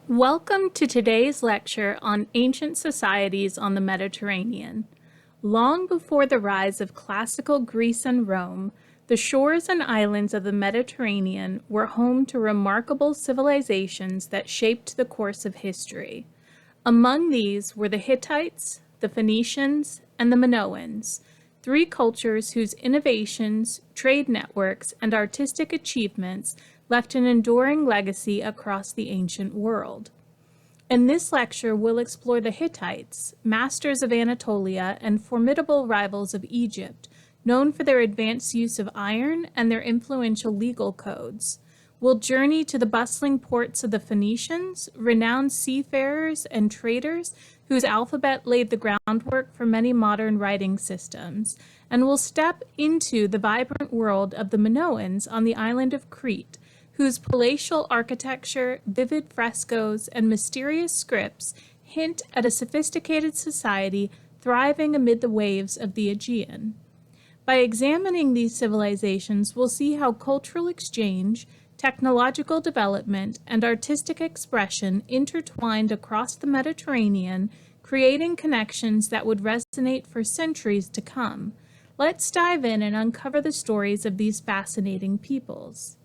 Welcome to today's lecture on ancient societies on the Mediterranean. Long before the rise of classical Greece and Rome, the shores and islands of the Mediterranean were home to remarkable civilizations that shaped the course of history. Among these were the Hittites, the Phoenicians, and the Minoans, three cultures whose innovations, trade networks, and artistic achievements left an enduring legacy across the ancient world. In this lecture, we'll explore the Hittites, masters of Anatolia and formidable rivals of Egypt, known for their advanced use of iron and their influential legal codes. We'll journey to the bustling ports of the Phoenicians, renowned seafarers and traders whose alphabet laid the groundwork for many modern writing systems, and we'll step into the vibrant world of the Minoans on the island of Crete, whose palatial architecture, vivid frescoes, and mysterious scripts hint at a sophisticated society thriving amid the waves of the Aegean. By examining these civilizations, we'll see how cultural exchange, technological development, and artistic expression intertwined across the Mediterranean, creating connections that would resonate for centuries to come. Let's dive in and uncover the stories of these fascinating peoples.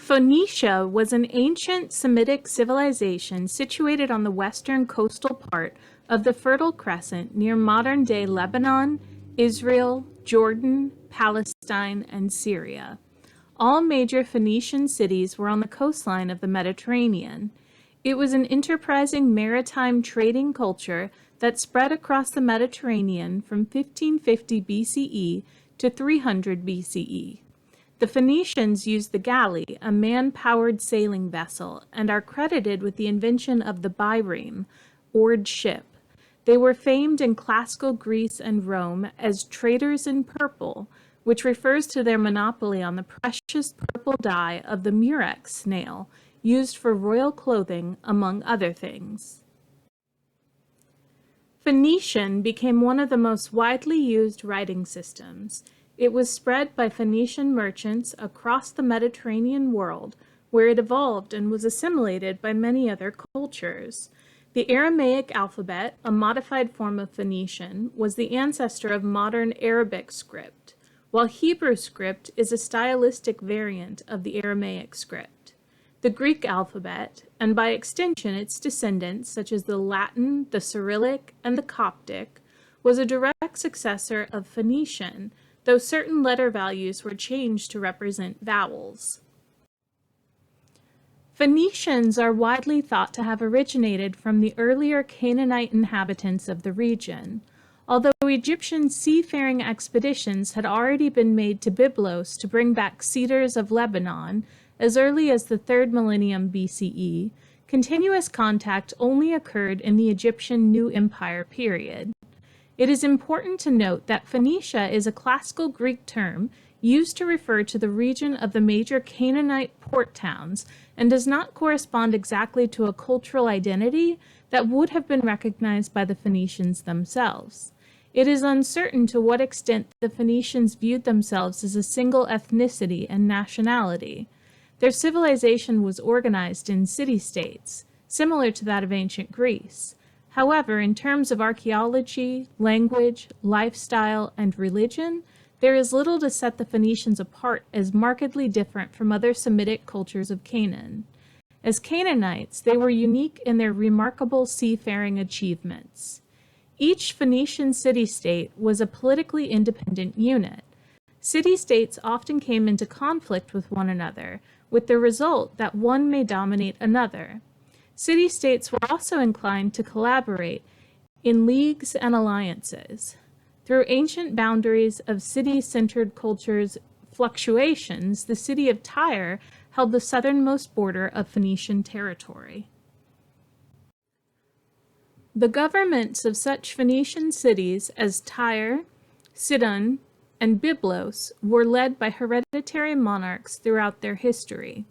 Phoenicia was an ancient Semitic civilization situated on the western coastal part of the Fertile Crescent near modern-day Lebanon, Israel, Jordan, Palestine, and Syria. All major Phoenician cities were on the coastline of the Mediterranean. It was an enterprising maritime trading culture that spread across the Mediterranean from 1550 BCE to 300 BCE. The Phoenicians used the galley, a man-powered sailing vessel, and are credited with the invention of the bireme, oared ship. They were famed in classical Greece and Rome as traders in purple, which refers to their monopoly on the precious purple dye of the murex snail, used for royal clothing, among other things. Phoenician became one of the most widely used writing systems. It was spread by Phoenician merchants across the Mediterranean world, where it evolved and was assimilated by many other cultures. The Aramaic alphabet, a modified form of Phoenician, was the ancestor of modern Arabic script, while Hebrew script is a stylistic variant of the Aramaic script. The Greek alphabet, and by extension its descendants such as the Latin, the Cyrillic, and the Coptic, was a direct successor of Phoenician, though certain letter values were changed to represent vowels. Phoenicians are widely thought to have originated from the earlier Canaanite inhabitants of the region, although Egyptian seafaring expeditions had already been made to Byblos to bring back cedars of Lebanon as early as the 3rd millennium BCE. Continuous contact only occurred in the Egyptian New Empire period. It is important to note that Phoenicia is a classical Greek term used to refer to the region of the major Canaanite port towns and does not correspond exactly to a cultural identity that would have been recognized by the Phoenicians themselves. It is uncertain to what extent the Phoenicians viewed themselves as a single ethnicity and nationality. Their civilization was organized in city-states, similar to that of ancient Greece. However, in terms of archaeology, language, lifestyle, and religion, there is little to set the Phoenicians apart as markedly different from other Semitic cultures of Canaan. As Canaanites, they were unique in their remarkable seafaring achievements. Each Phoenician city-state was a politically independent unit. City-states often came into conflict with one another, with the result that one may dominate another. City-states were also inclined to collaborate in leagues and alliances. Through ancient boundaries of city-centered cultures' fluctuations, the city of Tyre held the southernmost border of Phoenician territory. The governments of such Phoenician cities as Tyre, Sidon, and Byblos were led by hereditary monarchs throughout their history.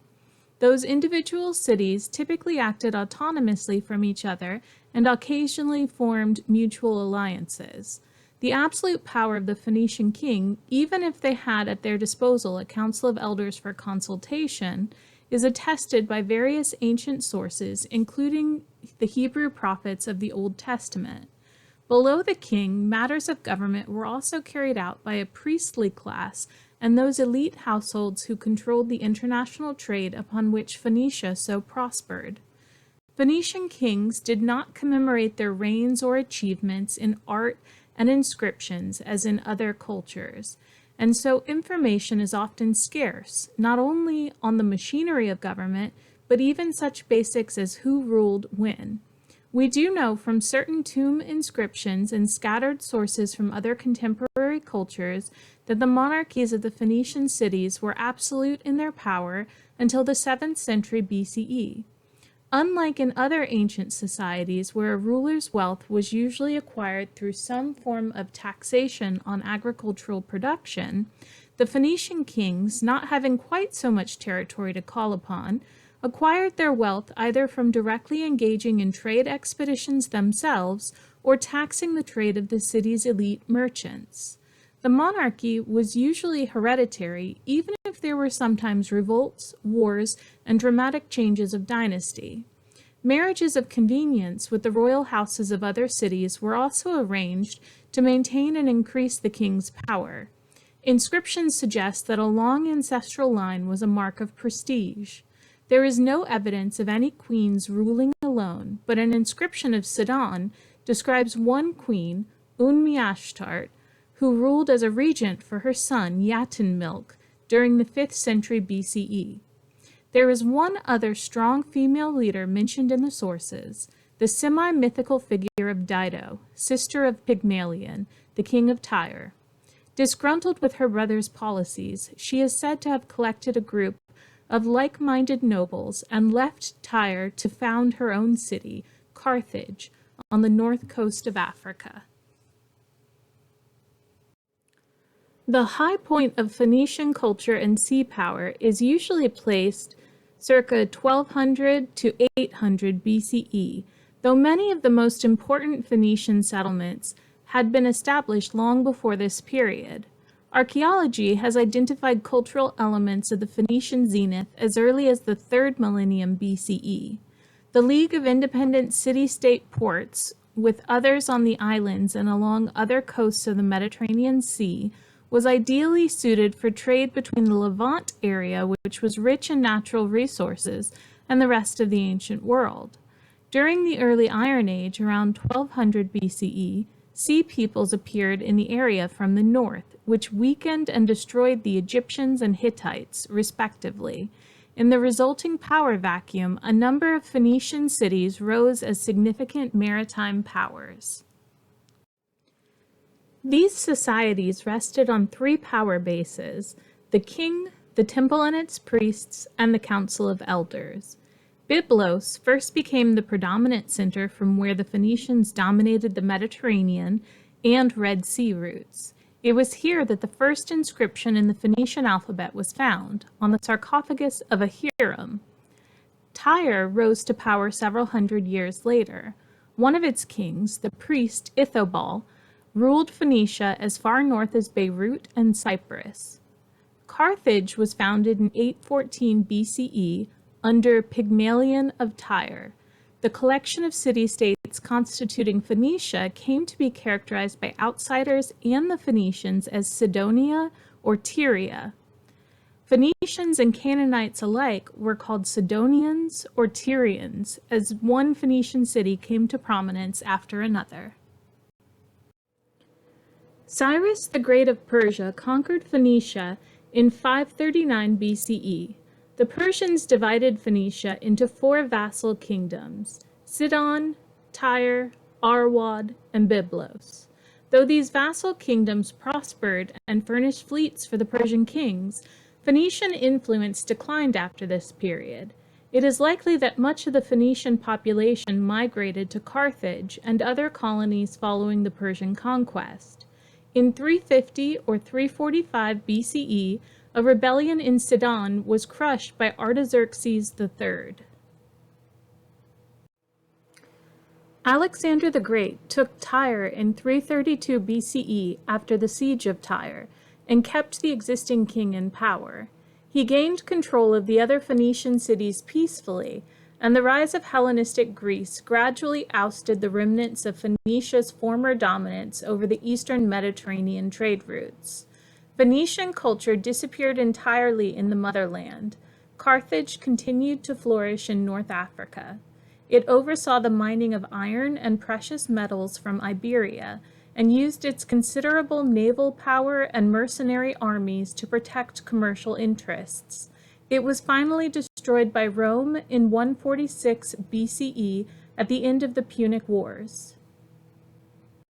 Those individual cities typically acted autonomously from each other and occasionally formed mutual alliances. The absolute power of the Phoenician king, even if they had at their disposal a council of elders for consultation, is attested by various ancient sources, including the Hebrew prophets of the Old Testament. Below the king, matters of government were also carried out by a priestly class and those elite households who controlled the international trade upon which Phoenicia so prospered. Phoenician kings did not commemorate their reigns or achievements in art and inscriptions as in other cultures, and so information is often scarce, not only on the machinery of government, but even such basics as who ruled when. We do know from certain tomb inscriptions and scattered sources from other contemporary cultures that the monarchies of the Phoenician cities were absolute in their power until the 7th century BCE. Unlike in other ancient societies where a ruler's wealth was usually acquired through some form of taxation on agricultural production, the Phoenician kings, not having quite so much territory to call upon, acquired their wealth either from directly engaging in trade expeditions themselves or taxing the trade of the city's elite merchants. The monarchy was usually hereditary, even if there were sometimes revolts, wars, and dramatic changes of dynasty. Marriages of convenience with the royal houses of other cities were also arranged to maintain and increase the king's power. Inscriptions suggest that a long ancestral line was a mark of prestige. There is no evidence of any queens ruling alone, but an inscription of Sidon describes one queen, Unmiashtart, who ruled as a regent for her son Yatinmilk during the 5th century BCE. There is one other strong female leader mentioned in the sources, the semi-mythical figure of Dido, sister of Pygmalion, the king of Tyre. Disgruntled with her brother's policies, she is said to have collected a group of like-minded nobles and left Tyre to found her own city, Carthage, on the north coast of Africa. The high point of Phoenician culture and sea power is usually placed circa 1200 to 800 BCE, though many of the most important Phoenician settlements had been established long before this period. Archaeology has identified cultural elements of the Phoenician zenith as early as the 3rd millennium BCE. The League of Independent City-State Ports, with others on the islands and along other coasts of the Mediterranean Sea, was ideally suited for trade between the Levant area, which was rich in natural resources, and the rest of the ancient world. During the early Iron Age, around 1200 BCE, sea peoples appeared in the area from the north, which weakened and destroyed the Egyptians and Hittites, respectively. In the resulting power vacuum, a number of Phoenician cities rose as significant maritime powers. These societies rested on 3 power bases: the king, the temple and its priests, and the council of elders. Byblos first became the predominant center from where the Phoenicians dominated the Mediterranean and Red Sea routes. It was here that the first inscription in the Phoenician alphabet was found, on the sarcophagus of a Hiram. Tyre rose to power several hundred years later. One of its kings, the priest Ithobal, ruled Phoenicia as far north as Beirut and Cyprus. Carthage was founded in 814 BCE under Pygmalion of Tyre. The collection of city-states constituting Phoenicia came to be characterized by outsiders and the Phoenicians as Sidonia or Tyria. Phoenicians and Canaanites alike were called Sidonians or Tyrians, as one Phoenician city came to prominence after another. Cyrus the Great of Persia conquered Phoenicia in 539 BCE. The Persians divided Phoenicia into 4 vassal kingdoms: Sidon, Tyre, Arwad, and Byblos. Though these vassal kingdoms prospered and furnished fleets for the Persian kings, Phoenician influence declined after this period. It is likely that much of the Phoenician population migrated to Carthage and other colonies following the Persian conquest. In 350 or 345 BCE, a rebellion in Sidon was crushed by Artaxerxes III. Alexander the Great took Tyre in 332 BCE after the siege of Tyre, and kept the existing king in power. He gained control of the other Phoenician cities peacefully, and the rise of Hellenistic Greece gradually ousted the remnants of Phoenicia's former dominance over the eastern Mediterranean trade routes. Phoenician culture disappeared entirely in the motherland. Carthage continued to flourish in North Africa. It oversaw the mining of iron and precious metals from Iberia, and used its considerable naval power and mercenary armies to protect commercial interests. It was finally destroyed by Rome in 146 BCE at the end of the Punic Wars.